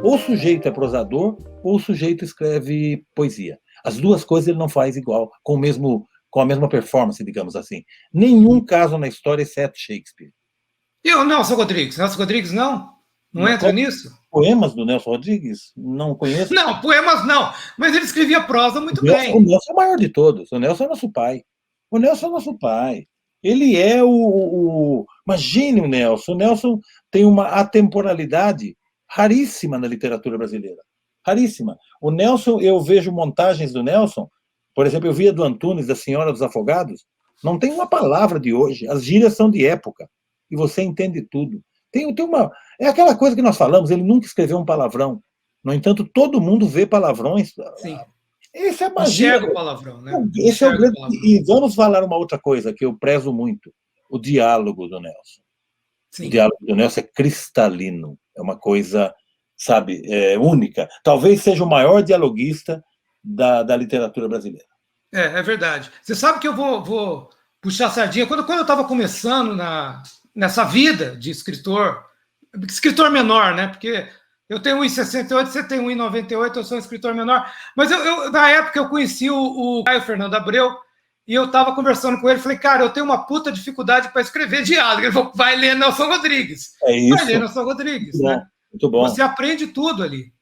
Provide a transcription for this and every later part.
Ou o sujeito é prosador, ou o sujeito escreve poesia. As duas coisas ele não faz igual, com a mesma performance, digamos assim. Nenhum caso na história, exceto Shakespeare. E o Nelson Rodrigues? Nelson Rodrigues não entra nisso? Poemas do Nelson Rodrigues? Não conheço. Não, poemas não, mas ele escrevia prosa muito bem. O Nelson é o maior de todos. O Nelson é nosso pai. O Nelson é nosso pai. Ele é Imagine o Nelson. O Nelson tem uma atemporalidade raríssima na literatura brasileira. Raríssima. O Nelson, eu vejo montagens do Nelson, por exemplo, eu vi a do Antunes, da Senhora dos Afogados, não tem uma palavra de hoje, as gírias são de época, e você entende tudo. É aquela coisa que nós falamos, ele nunca escreveu um palavrão. No entanto, todo mundo vê palavrões. Sim. Esse é magia. Enxerga o palavrão, né? Esse é o grande... E vamos falar uma outra coisa que eu prezo muito, o diálogo do Nelson. Sim. O diálogo do Nelson é cristalino, é uma coisa, sabe, única. Talvez seja o maior dialoguista da literatura brasileira. É verdade. Você sabe que eu vou puxar a sardinha. Quando eu estava começando nessa vida de escritor menor, né? Porque eu tenho 1,68, você tem 1,98, eu sou um escritor menor. Mas na época eu conheci o Caio Fernando Abreu e eu estava conversando com ele. Falei, cara, eu tenho uma puta dificuldade para escrever diálogo. Ele falou, vai ler Nelson Rodrigues. É isso. Vai ler Nelson Rodrigues, muito né? Muito bom. Você aprende tudo ali.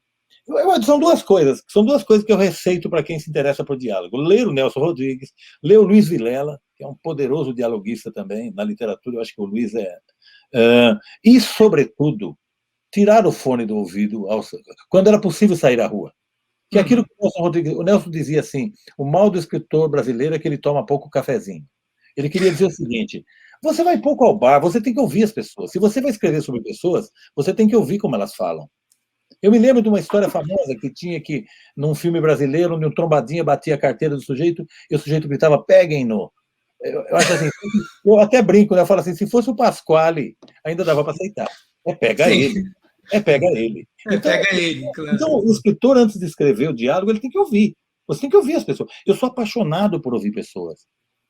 São duas coisas que eu receito para quem se interessa por diálogo. Ler o Nelson Rodrigues, ler o Luiz Vilela, que é um poderoso dialoguista também, na literatura, eu acho que o Luiz e, sobretudo, tirar o fone do ouvido quando era possível sair à rua. Que aquilo que o Nelson dizia assim, o mal do escritor brasileiro é que ele toma pouco cafezinho. Ele queria dizer o seguinte, você vai pouco ao bar, você tem que ouvir as pessoas. Se você vai escrever sobre pessoas, você tem que ouvir como elas falam. Eu me lembro de uma história famosa que tinha que, num filme brasileiro, onde um trombadinha batia a carteira do sujeito e o sujeito gritava, peguem-no. Eu acho assim, eu até brinco, né? Eu falo assim, se fosse o Pasquale, ainda dava para aceitar. Pega ele. Pega ele. Claro. Então, o escritor, antes de escrever o diálogo, ele tem que ouvir. Você tem que ouvir as pessoas. Eu sou apaixonado por ouvir pessoas.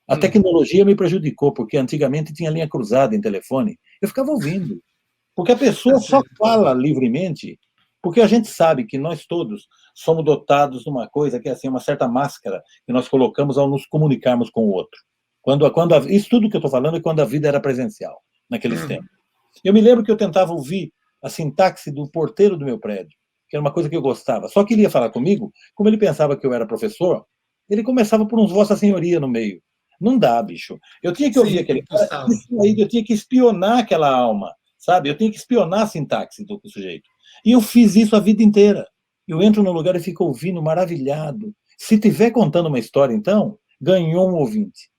A tecnologia me prejudicou, porque antigamente tinha linha cruzada em telefone. Eu ficava ouvindo. Porque a pessoa só fala livremente porque a gente sabe que nós todos somos dotados de uma coisa que é assim, uma certa máscara que nós colocamos ao nos comunicarmos com o outro. Isso tudo que eu estou falando é quando a vida era presencial, naqueles tempos. Eu me lembro que eu tentava ouvir a sintaxe do porteiro do meu prédio, que era uma coisa que eu gostava. Só que ele ia falar comigo, como ele pensava que eu era professor, ele começava por uns Vossa Senhoria no meio. Não dá, bicho. Eu tinha que ouvir aquele cara, eu tinha que espionar aquela alma, sabe? Eu tinha que espionar a sintaxe do sujeito. E eu fiz isso a vida inteira. Eu entro no lugar e fico ouvindo, maravilhado. Se tiver contando uma história, então, ganhou um ouvinte.